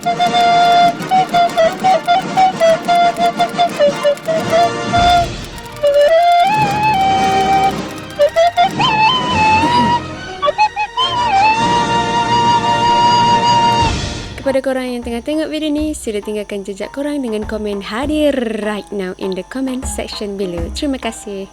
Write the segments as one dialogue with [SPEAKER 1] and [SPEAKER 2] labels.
[SPEAKER 1] Kepada korang yang tengah tengok video ni, sila tinggalkan jejak korang dengan komen hadir right now in the comment section below. Terima kasih.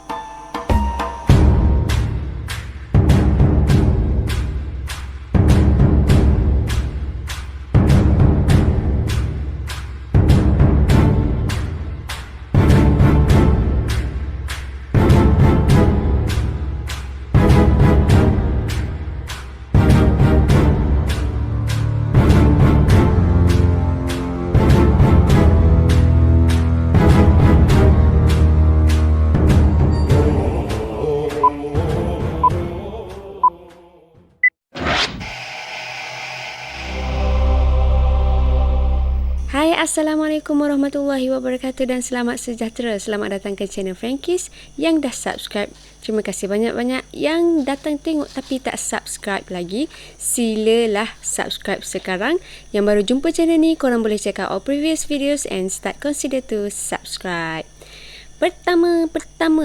[SPEAKER 1] Hai, Assalamualaikum warahmatullahi wabarakatuh dan selamat sejahtera. Selamat datang ke channel Frankies yang dah subscribe. Terima kasih banyak-banyak yang datang tengok tapi tak subscribe lagi. Silalah subscribe sekarang. Yang baru jumpa channel ni, korang boleh check out all previous videos and start consider to subscribe. Pertama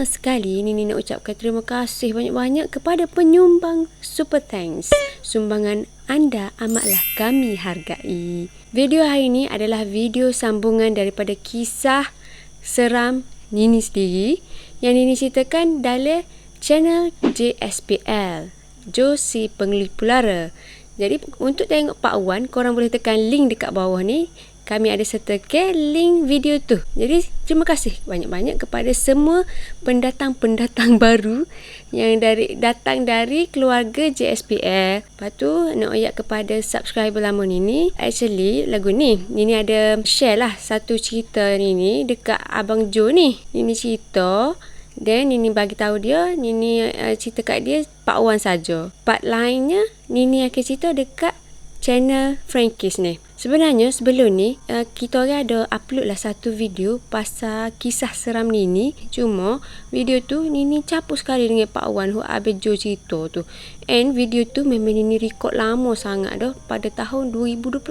[SPEAKER 1] sekali, Nini nak ucapkan terima kasih banyak-banyak kepada penyumbang Super Thanks. Sumbangan anda amatlah kami hargai. Video hari ini adalah video sambungan daripada kisah seram Nini sendiri yang Nini ceritakan dalam channel JSPL, Jo Si Pengelip Pulara. Jadi untuk tengok part 1, korang boleh tekan link dekat bawah ni. Kami ada sertakan link video tu. Jadi terima kasih banyak-banyak kepada semua pendatang-pendatang baru yang datang dari keluarga JSPL. Lepas tu nak oyak kepada subscriber lama Nini. Actually lagu ni Nini ada share lah satu cerita Nini dekat Abang Jo ni. Nini cerita dan Nini bagi tahu dia, Nini cerita kat dia part 1 saja. Part lainnya Nini akan cerita dekat channel Frankies ni. Sebenarnya sebelum ni kita orang ada upload lah satu video pasal kisah seram Nini. Cuma video tu Nini capuk sekali dengan part 1 Abang Jo cerita tu. And video tu memang Nini record lama sangat dah, pada tahun 2021.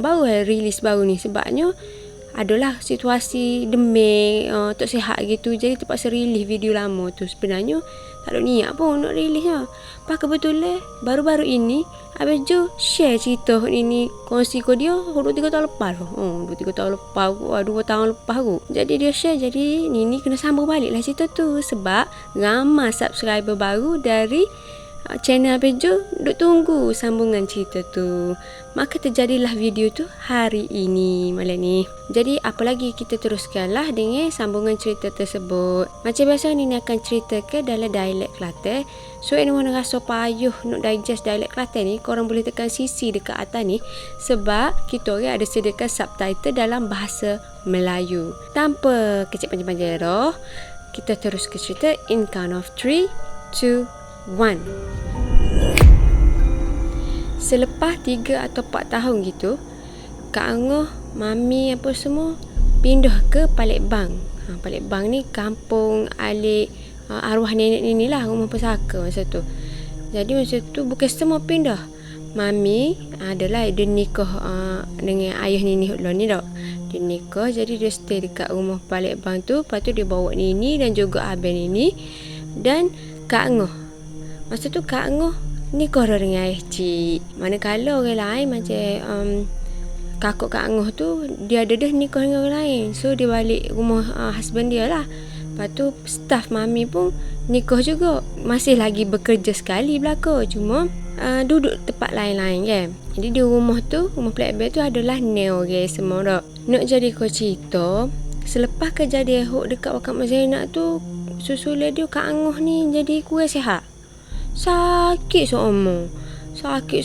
[SPEAKER 1] Baru release baru ni sebabnya adalah situasi demam, tak sihat gitu. Jadi terpaksa release video lama tu. Sebenarnya tak ada niat pun nak release lah. Lepas kebetulan baru-baru ini Abang Jo share cerita Nini kongsi ke dia 2-3 tahun lepas tu. 2-3 tahun lepas, 2 tahun lepas tu. Jadi dia share, jadi Nini kena sambung balik lah cerita tu. Sebab ramai subscriber baru dari channel Abang Jo duk tunggu sambungan cerita tu. Maka terjadilah video tu hari ini, malam ni. Jadi apa lagi, kita teruskanlah dengan sambungan cerita tersebut. Macam biasa Nini akan ceritakan dalam dialek Kelantan. So anyone rasa payuh nak digest dialek Kelantan ni, korang boleh tekan CC dekat atas ni. Sebab kita orang ada sediakan subtitle dalam bahasa Melayu. Tanpa kecil panjang-panjang dah, kita terus ke cerita in count of 3, 2, 1. Selepas 3 atau 4 tahun gitu, Kak Angah, Mami apa semua pindah ke Palembang. Palembang ni kampung alik arwah nenek Nini lah, rumah pesaka masa tu. Jadi masa tu bukan semua pindah. Mami adalah dia nikah dengan ayah Nini Hudlon ni tak. Dia nikah, jadi dia stay dekat rumah Palembang tu. Lepas tu dia bawa Nini dan juga abang Nini dan Kak Angah. Masa tu Kak Angah nikah dah dengan ayah cik. Manakala orang lain macam kakak Kak Angah tu, dia ada dah nikah dengan orang lain. So dia balik rumah husband dia lah. Lepas tu staff Mami pun nikah juga. Masih lagi bekerja sekali belaka. Cuma duduk tempat lain-lain kan. Jadi di rumah tu, rumah Blackbird tu adalah Neo orang semua tak. Nak jadi kau cerita, selepas kejadian hok dekat Wakam Zainab tu, susulan dia Kak Angah ni jadi kurang sihat. Sakit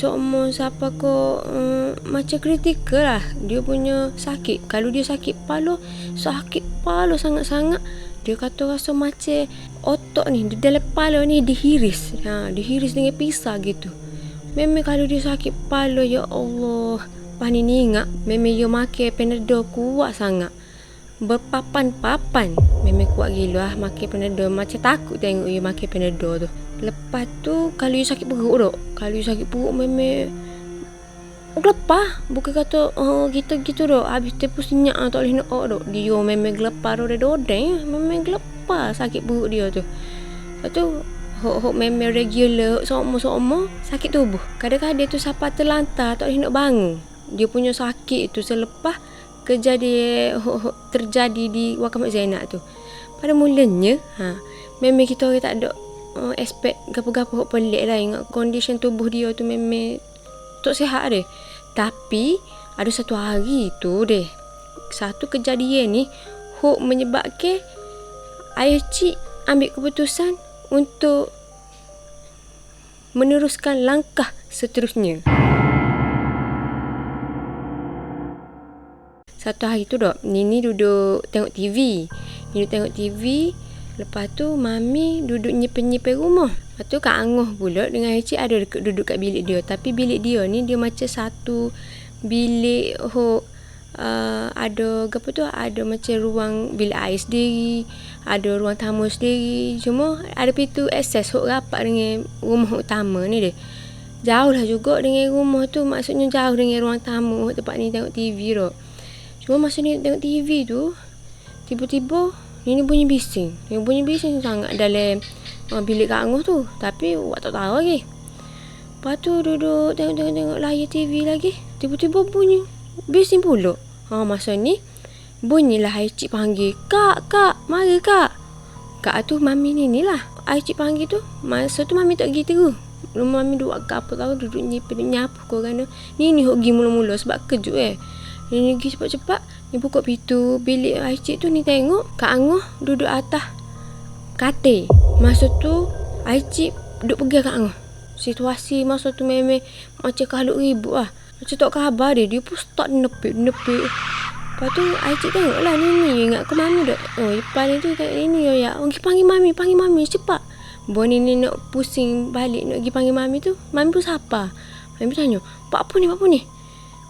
[SPEAKER 1] seumur siapa ko macam kritikal lah dia punya sakit. Kalau dia sakit kepala sangat-sangat. Dia kata rasa macam otak ni di dalam kepala ni dihiris dengan pisau gitu. Memang kalau dia sakit kepala, ya Allah, pas ni ingat memang dia makan Panadol kuat sangat, berpapan-papan. Memang kuat gila lah makan Panadol. Macam takut tengok dia makan Panadol tu. Lepas tu kalau you sakit perut tak, kalau you sakit perut memang gelepah. Bukan kata gitu dah. Habis tepu senyap tak boleh nak dah. Dia memang gelepah dah dodeng. Memang gelepah sakit perut dia tu. Lepas tu hok memang regular, sama sakit tubuh. Kadang-kadang tu siapa terlantar tak boleh nak bangun. Dia punya sakit tu selepas kejadian terjadi di Wakamat Zainab tu. Pada mulanya memang kita orang tak ada expect gapo-gapo hok pelik lah. Ingat condition tubuh dia tu memang tak sihat deh. Tapi ada satu hari tu deh, satu kejadian ni hok menyebabkan ayah cik ambil keputusan untuk meneruskan langkah seterusnya. Satu hari tu Nini duduk tengok TV. Lepas tu Mami duduk nyepel-nyepel rumah. Lepas tu Kak Angah pula dengan Cik ada duduk kat bilik dia. Tapi bilik dia ni dia macam satu bilik ada apa tu, ada macam ruang bilik air sendiri, ada ruang tamu sendiri. Cuma ada pintu akses rapat dengan rumah utama ni dia. Jauh lah juga dengan rumah tu, maksudnya jauh dengan ruang tamu tempat ni tengok TV tu. Cuma masa ni tengok TV tu, tiba-tiba Nini bunyi bising. Yang bunyi bising sangat dalam bilik Kak Angah tu. Tapi awak tak tahu lagi. Lepas tu duduk tengok layar TV lagi. Tiba-tiba bunyi bising pula. Masa ni bunyilah ayah cik panggil, Kak, mari Kak. Kak tu Mami Nini lah. Ayah cik panggil tu, masa tu Mami tak pergi terus. Mami duduk kat apa tahu, duduk nyapu korang. Nini hok pergi mula-mula sebab kejut Nini pergi cepat-cepat. Ni buka pintu bilik ayah cik tu, ni tengok Kak Angah duduk atas katil. Masa tu ayah cik duduk pergi Kak Angah. Situasi masa tu memang macam kalut ribut lah. Macam tak khabar dia pun start nepik. Lepas tu ayah cik tengok lah Nini. Ingat ke Mami dah. Lepas ni tu tengok Nini. Pergi panggil Mami cepat. Buat Nini nak pusing balik nak pergi panggil Mami tu. Mami pun sapa. Mami pun tanya, Pak apa ni?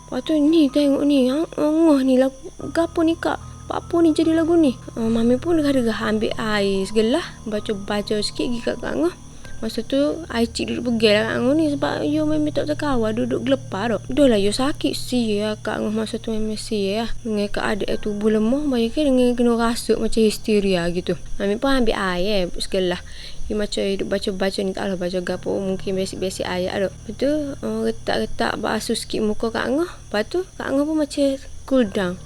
[SPEAKER 1] Lepas tu ni tengok ni, Angah ni lagu gapo ni Kak? Apa ni jadi lagu ni? Mami pun degah-degah ambil air segelah, baca sikit pergi kat Angah. Masa tu ayah cik duduk pergi lah Kak Angah ni sebab yo memang tak terkawal, duduk gelepar dah. Dah lah yo sakit sia Kak Angah masa tu memang sia lah. Dengan keadaan tubuh lemah banyak dengan kena rasuk macam histeria gitu. Mami pun ambil air segelah. Dia macam duduk baca-baca ni, taklah baca gapo, mungkin basic-basic ayat dah. Lepas tu retak-retak basuh sikit muka Kak Angah. Lepas tu Kak Angah pun macam cool down.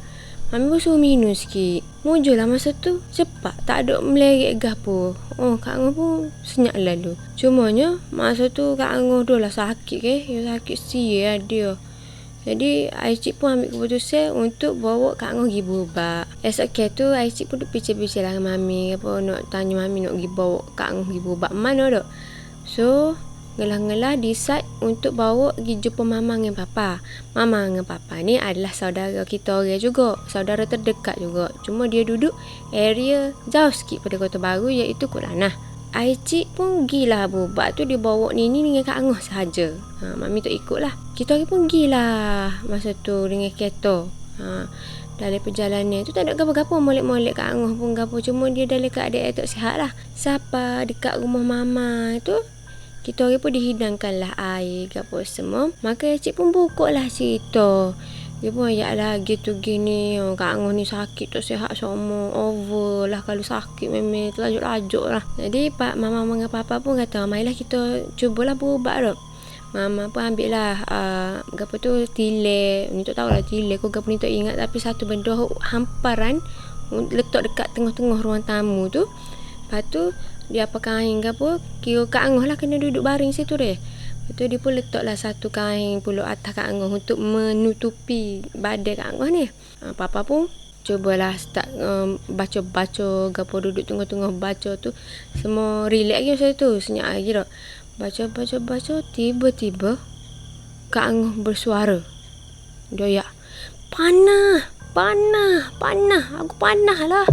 [SPEAKER 1] Mami pun suruh minum sikit. Mujur lah masa tu cepat, tak ada melerik gapo. Kak Angah pun senyap lalu. Cumanya masa tu Kak Angah dah lah sakit dia sakit sia dia. Jadi ayah cik pun ambil keputusan untuk bawa Kak Angah pergi berubat. Esok tu ayah cik pun duk picit-picit lah dengan Mami. Nak tanya Mami nak pergi bawa Kak Angah pergi berubat mana dah. So ngelah-ngelah decide untuk bawa pergi jumpa Mama dengan Papa. Mama dengan Papa ni adalah saudara kita orang juga, saudara terdekat juga. Cuma dia duduk area jauh sikit pada Kota Baru, iaitu Kulanah. Ayah cik pun gilah berubat tu, dia bawa Nini dengan Kak Angah sahaja. Mami tak ikut lah. Kita orang pun gilah masa tu dengan kereta. Dalam perjalanan tu tak ada gapo-gapo, molek-molek Kak Angah pun gapo. Cuma dia dalam keadaan tak sihat lah. Siapa dekat rumah Mama tu, kita orang pun dihidangkan lah air gapo semua. Maka ayah cik pun buka lah cerita. Dia pun ayat lagi tu gini, Kak Angah ni sakit tak sihat sama. Over lah kalau sakit memang terlajuk-lajuk lah. Jadi Mama dengan Papa pun kata, marilah kita cubalah berubat dah. Mama pun ambil lah gapo tu tilik. Ni tak tahulah tilik kau gapo ni tak ingat. Tapi satu benda hamparan letak dekat tengah-tengah ruang tamu tu. Lepas tu dia apa kain gapo, kira Kak Angah lah kena duduk baring situ deh. Lepas tu dia pun letaklah satu kain puluk atas Kak Angah untuk menutupi badan Kak Angah ni. Papa pun cubalah start baca-baca gapo, duduk tengah-tengah baca tu. Semua relax lagi masa tu, senyap lagi dah. Baca, tiba-tiba Kak Angah bersuara. Dia panah, aku panah lah.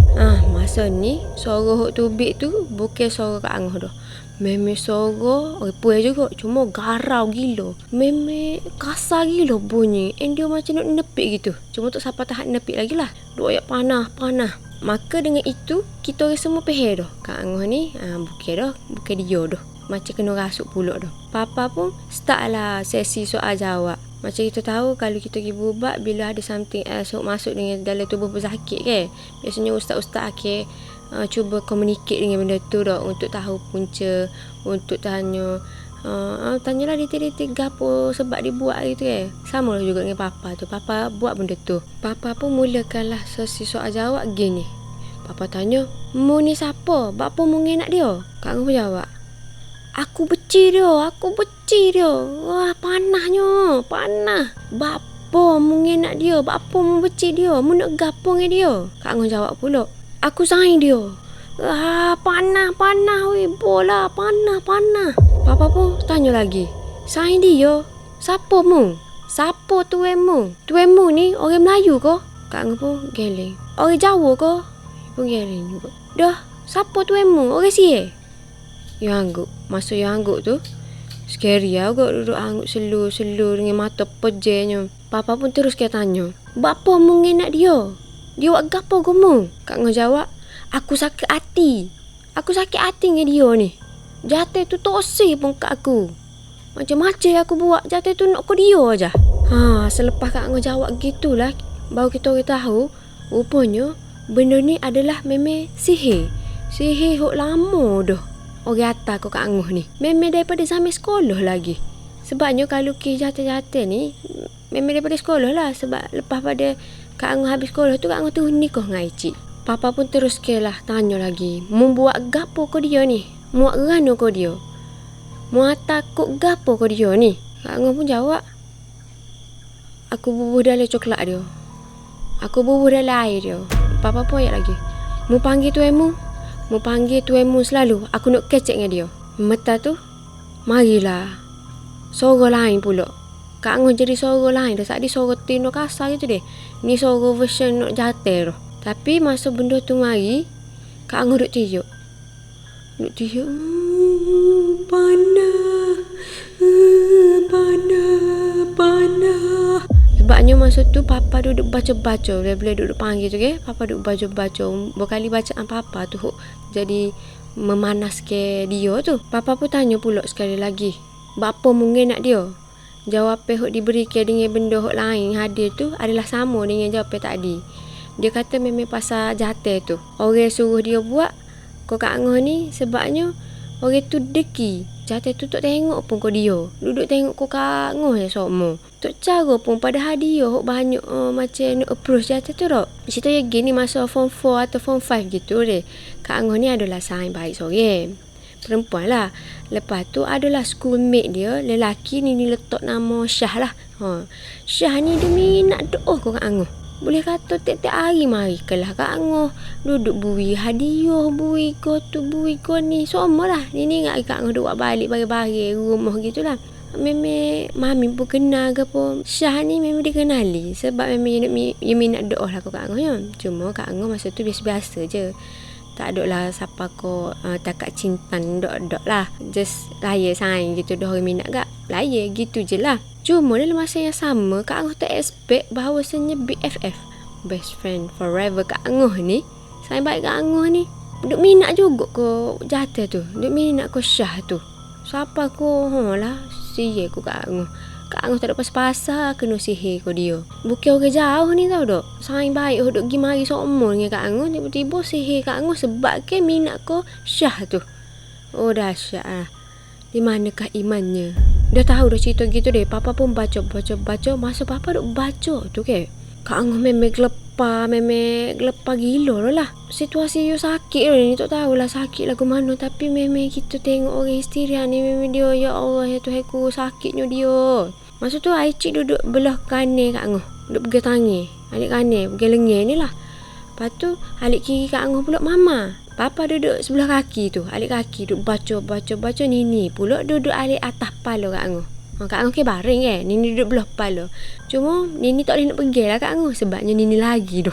[SPEAKER 1] Masa ni suara hok tubik tu bukan suara Kak Angah dah. Memang suara puas juga, cuma garau gila. Memang kasar gila bunyi. And dia macam nak nepik gitu. Cuma tak siapa tahan nepik lagi lah. Dia panah. Maka dengan itu kita semua peheh dah. Kak Angah ni bukan dia dah. Macam kena rasuk pulak dah. Papa pun start lah sesi soal jawab. Macam kita tahu kalau kita pergi berubat, bila ada something else masuk dengan dalam tubuh pesakit ke, biasanya ustaz-ustaz cuba communicate dengan benda tu dah, untuk tahu punca, untuk tanyalah detail-detail gapo sebab dia buat gitu ke. Sama lah juga dengan Papa tu. Papa buat benda tu. Papa pun mulakanlah sesi soal jawab gini. Papa tanya, "Mu ni siapa? Bapa mu ngenak dia?" Kak Angah pun jawab, Aku benci dia. Wah, panahnya. Bapa mu ngenak dia. Bapa mu benci dia. Mu nak gapo dengan dia? Kak Angah jawab pula, Aku sayang dia. Panah weh. Bola, panah. Papa pun tanya lagi, sayang dia? Siapa mu? Siapa tuemu? Tuemu ni orang Melayu ke? Kak Angah pun geleng. Orang Jawa ke? Pun geleng juga. Dah, siapa tuemu? Orang siye? Yang angguk tu scary lah kot, duduk angguk selur dengan mata pejenya. Papa pun terus tanya, Bapa mu ngenak dia? Dia buat gapo kamu? Kak Angah jawab, Aku sakit hati dengan dia ni. Jatuh tu tosi pun kat aku. Macam-macam aku buat, jatuh tu nak ke dia aja. Selepas Kak Angah jawab gitulah, baru kita orang tahu rupanya benda ni adalah memang sihir hok lama dah. Orang atas Kak Angah ni memang daripada zaman sekolah lagi. Sebabnya kalau kes jatuh-jatuh ni memang daripada sekolah lah. Sebab lepas pada Kak Angah habis sekolah tu, Kak Angah tu nikah dengan Icik. Papa pun terus tanya lagi, mu buat gapo ke dia ni? Mu rano ke dia? Mu takut gapo ke dia ni? Kak Angah pun jawab, Aku bubuh dalam coklat dia. Aku bubuh dalam air dia. Papa pun ayat lagi, Mu panggil tuemu selalu. Aku nak kecek dengan dia. Mata tu, marilah. Suara lain pula. Kak Angah jadi suara lain dah. Saat dia suara tino kasar gitu deh. Ni suara version nak jatuh dah. Tapi masa benda tu mari, Kak Angah duk tiup. Panah. Sebabnya masa tu Papa duduk baca-baca. Bila duduk panggil tu ke, Papa duduk baca-baca. Berkali bacaan Papa tu jadi memanas ke dia tu. Papa pun tanya pula sekali lagi, Bapa mungkin nak dia? Jawapan hok diberikan dengan benda hok lain hadir tu adalah sama dengan jawapan tadi. Dia kata memang pasal jatuh tu. Orang suruh dia buat Kak Angah ni sebabnya orang tu deki. Jatuh tu tak tengok pun kau dia. Duduk tengok Kak Angah je semua. Tak cara pun pada dia hok banyak macam nak approach jatuh tu tak. Cerita yang gini masa form 4 atau form 5 gitu deh. Kak Angah ni adalah saing baik seorang. Perempuan lah. Lepas tu adalah schoolmate dia, lelaki ni letak nama Syah lah. Syah ni dia minat doa Kak Angah. Boleh kata tiap-tiap hari mari kelah Kak Angah. Duduk bui hadiah, bui ko ni. Semua lah. Ni ingat Kak Angah duduk buat balik bagi-bagi rumah gitulah. Memang mami pun kenal ke pun. Syah ni memang dikenali. Sebab memang dia minat doa lah Kak Angah. Cuma Kak Angah masa tu biasa-biasa je. Tak ada lah siapa ko takat cintan dok lah. Just raya sayang gitu. Dah orang minat kak. Raya gitu je lah. Cuma dalam masa yang sama, Kak Angah tak expect bahawasanya BFF, best friend forever Kak Angah ni, sayang baik Kak Angah ni, duk minat juga ko jatuh tu. Duk minat ko Syah tu. Siapa ko lah sihir ko Kak Angah. Kak Angah tak ada pas-pasal kena sihir ko dia. Bukan orang jauh ni tau dok. Sayang baik duk pergi mari seumur dengan Kak Angah. Tiba-tiba sihir Kak Angah sebab ke minat ko Syah tu. Oh dahsyat lah. Di manakah imannya? Dah tahu dah cerita gitu deh. Papa pun baca. Masa Papa duk baca tu ke, Kak Angah memang gelepar gila lah. Situasi dia sakit ni. Tak tahulah sakit lah ke mana. Tapi memang kita tengok orang histeria ni. Memang dia, ya Allah, ya Tuhanku, sakitnya dia. Masa tu Aicik duduk belah kanan Kak Angah. Duduk pegang tangan. Alik kanan, pegang lengan ni lah. Lepas tu alik kiri Kak Angah pula Mama. Papa duduk sebelah kaki tu. Alik kaki duduk baca. Nini pula duduk alik atas kepala Kak Angah. Kak Angah ke baring kan. Nini duduk belah kepala. Cuma Nini tak boleh nak pergi lah Kak Angah. Sebabnya Nini lagi tu.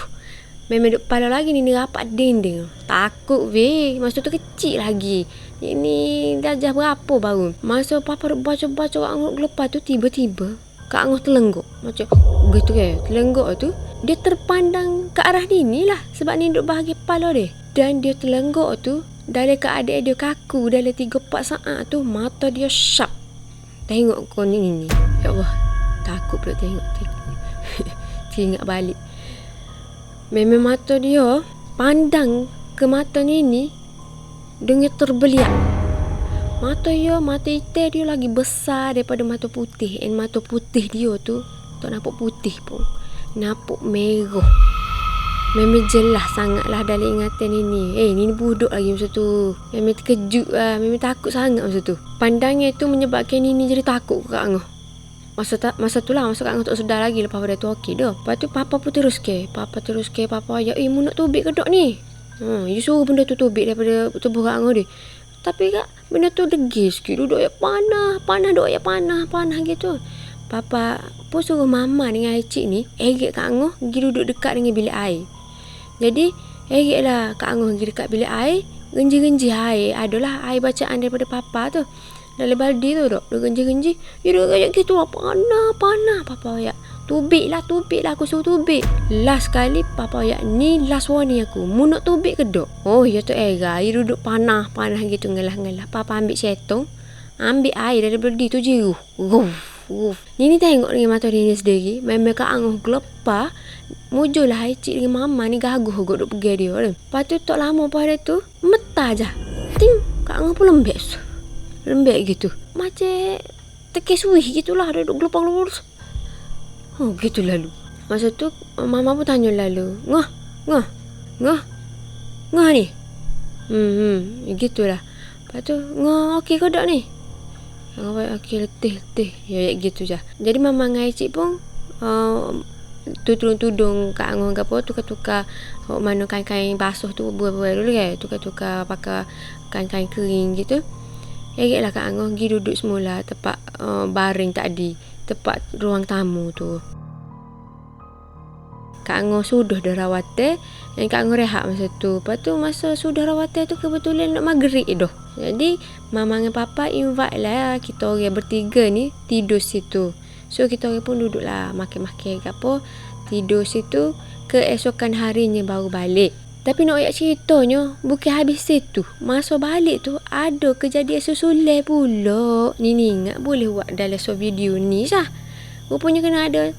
[SPEAKER 1] Memang duduk kepala lagi. Nini rapat dinding. Takut weh. Masa tu kecil lagi. Ini darjah berapa baru. Masa Papa duduk baca Kak Angah lepas tu tiba-tiba Kak Angah terlengguk. Macam gitu kan. Terlengguk tu. Dia terpandang ke arah Nini lah. Sebab Nini duduk bahagian kepala dia. Dan dia terlengguk tu. Dalam keadaan dia kaku. Dalam 3-4 saat tu. Mata dia sharp. Tengok kau Nini. Ya Allah. Takut pula tengok. Teringat balik. Memang mata dia pandang ke mata Nini dengan terbeliak. Mata hitam dia lagi besar daripada mata putih. And mata putih dia tu tak nampak putih pun, nampak merah. Memang jelas sangat lah dalam ingatan Nini. Nini buduk lagi masa tu. Memang terkejut lah. Memang takut sangat masa tu. Pandangan tu menyebabkan Nini jadi takut ke Kak Angah. Masa tu lah, masa Kak Angah tak sedar lagi. Lepas pada tu okey dah. Lepas tu Papa pun terus ke. Papa ayat, mu nak tubik ke dok ni? You suruh benda tu tubik daripada tubuh Kak Angah dia. Tapi Kak, benda tu degil sikit. Duduk ayat panah duk ayat panah gitu. Papa pun suruh Mama dengan Aicik ni eret Kak Angah pergi duduk dekat dengan bilik air. Jadi eret lah Kak Angah pergi dekat bilik air, genji-genji air. Adalah air bacaan daripada Papa tu dalam baldi tu dok. Dia genji-genji. Dia duduk kayak gitu lah, panah. Papa ayat, tubik lah aku suruh tubik. Last kali Papa ayat, ni last warning aku. Mu nak tubik ke dok? Oh ya tu Dia duduk panah gitu ngelah-ngelah. Papa ambil setong, ambil air dari baldi tu jiruh. Nini tengok dengan mata Nini sendiri. Memang Kak Angah gelepar. Mujulah Aicik dengan Mama ni gaguh duk pergi dia. Lepas tu tak lama pada tu metah je. Ting, Kak Angah pun lembek gitu. Macam terkeswih gitulah. Dia duk gelepar-gelepar. Oh gitu lalu. Masa tu Mama pun tanya lalu, Ngah ni? Gitulah. Lepas tu Ngah okey ke tak ni? Okey, letih. Ya gitu je. Jadi Mama dengan Aicik pun tudung Kak Angah ke apa, tukar-tukar mana kain-kain basuh tu buat-buat dulu kan. Tukar-tukar pakai kain-kain kering gitu. Lah Kak Angah pergi duduk semula tempat baring tadi, tempat ruang tamu tu. Kak Angah sudah dah rawateh dan Kak Angah rehat masa tu. Lepas tu masa sudah rawateh tu kebetulan nak maghrib dah. Jadi Mama dengan Papa invite lah kita orang bertiga ni tidur situ. So kita orang pun duduk lah makan-makan ke apa, tidur situ. Keesokan harinya baru balik. Tapi nak ayat ceritanya bukan habis situ. Masa balik tu ada kejadian susulan pula. Nini ingat boleh buat dalam video ni sah. Rupanya kena ada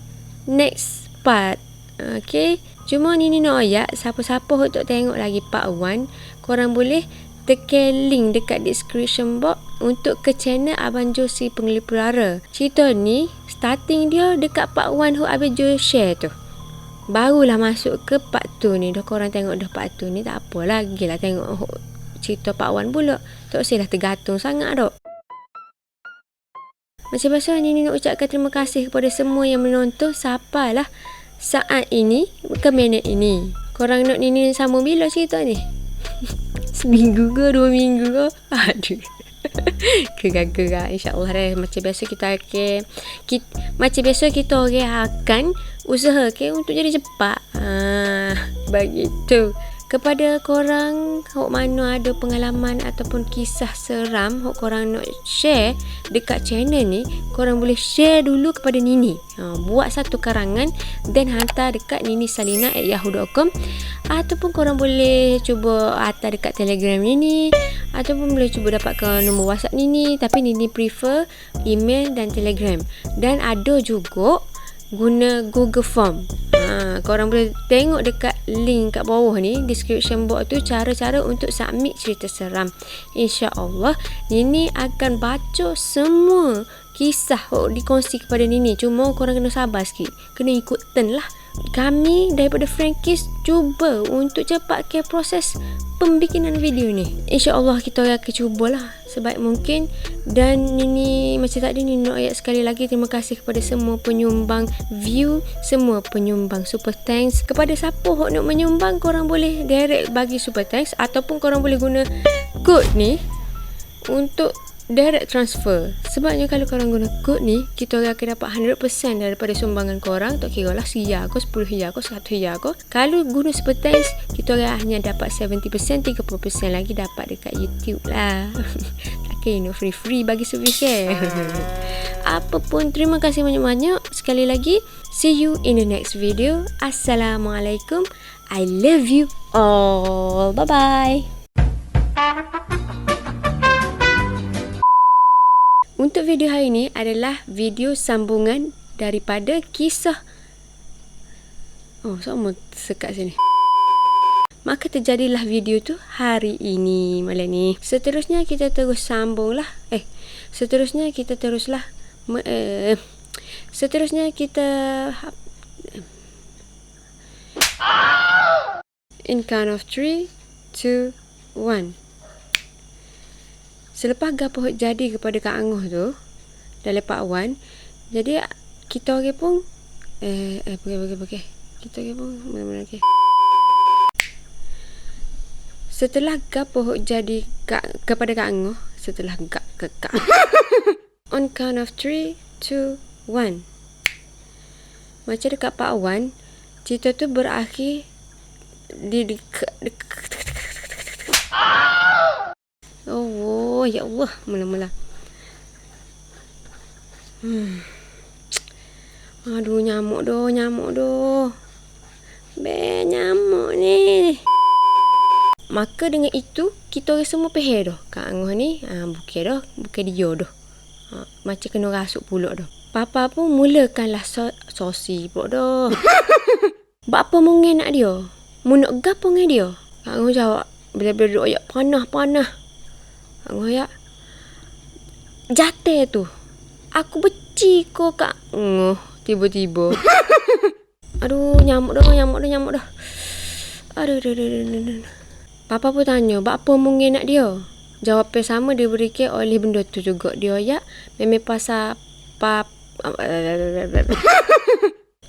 [SPEAKER 1] next part. Okay, cuma Nini nak ayat siapa-siapa untuk tengok lagi part 1, korang boleh tekan link dekat description box untuk ke channel Abang Jo si Pengelipurara. Cerita ni starting dia dekat part 1 Abang Jo share tu. Barulah masuk ke part 2 ni. Dah korang tengok dah part 2 ni, tak apa lagi lah tengok cerita part 1 pula. Tak usah lah tergantung sangat dok. Macam biasa Nini nak ucapkan terima kasih kepada semua yang menonton sampailah saat ini ke minit ini. Korang nak Nini sambung bila cerita ni? Seminggu ke 2 minggu ke? Aduh. Gerak-gerak insya-Allah macam biasa kita akan usaha untuk jadi cepat. Begitu. Kepada korang hok mana ada pengalaman ataupun kisah seram hok korang nak share dekat channel ni, korang boleh share dulu kepada Nini. Buat satu karangan dan hantar dekat ninisalina@yahoo.com, ataupun korang boleh cuba hantar dekat Telegram Nini, ataupun boleh cuba dapatkan nombor WhatsApp Nini. Tapi Nini prefer email dan Telegram. Dan ada juga guna Google Form. Korang boleh tengok dekat link kat bawah ni, description box tu, cara-cara untuk submit cerita seram. InsyaAllah Nini akan baca semua kisah dikongsi kepada Nini. Cuma korang kena sabar sikit, kena ikut turn lah. Kami daripada Frankies cuba untuk cepatkan proses pembikinan video ni. InsyaAllah kita akan cubalah sebaik mungkin. Dan Nini macam tadi, Nini nak ayat sekali lagi terima kasih kepada semua penyumbang view, semua penyumbang super thanks. Kepada siapa yang nak menyumbang, korang boleh direct bagi super thanks, ataupun korang boleh guna kod ni untuk direct transfer. Sebabnya kalau korang guna kod ni, kita akan dapat 100% daripada sumbangan korang. Tak kira lah RM1 ke RM10 ke RM100 ke. Kalau guna super thanks, kita hanya dapat 70%, 30% lagi dapat dekat YouTube lah. Okay, free bagi servis ke. Apapun, terima kasih banyak-banyak sekali lagi. See you in the next video. Assalamualaikum. I love you all. Bye-bye. Untuk video hari ini adalah video sambungan daripada kisah. Oh, sama sekat sini. Maka terjadilah video tu hari ini, malam ni. Seterusnya kita terus sambunglah. Seterusnya kita teruslah. Seterusnya kita in count of 3, 2, 1. Selepas gapo jadi kepada Kak Angoh tu dalam Pak Wan, jadi kita orang pun pakai. Kita orang pun mana-mana okey. Setelah gapo jadi kepada Kak Angoh, setelah Kak on count of 3, 2, 1. Macam dekat Pak Wan, cerita tu berakhir Oh, ya Allah, mula-mula. Aduh, nyamuk doh. Nyamuk ni. Maka dengan itu, kita orang semua peheh dah. Kak Angoh ni, bukan dia dah. Macam kena rasuk pulak dah. Papa pun mulakanlah sosi pulak dah. Buat apa mungkin nak dia? Mu nak gapo dengan dia? Kak Angoh jawab, bila-bila duduk ayak panah. Kak Angoh ayak, jatuh tu. Aku benci kau Kak Angoh. Tiba-tiba. Aduh, nyamuk dah. Aduh. Papa pun tanya, buat apa mungkin nak dia? Jawapan sama diberikan oleh benda tu juga. Dia ayak, memang pasal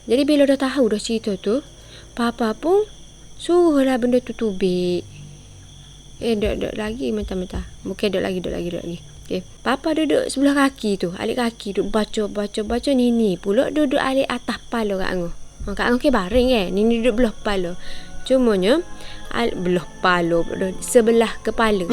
[SPEAKER 1] Jadi bila dah tahu dah cerita tu, Papa pun suruhlah benda tu tubik. Duduk lagi mentah-mentah. Bukan duduk lagi. Okay. Papa duduk sebelah kaki tu, alik kaki duduk baca. Nini pula duduk alik atas kepala Kak Angoh. Kak Angoh ke baring Nini duduk belah kepala. Cumanya belah kepala, sebelah kepala.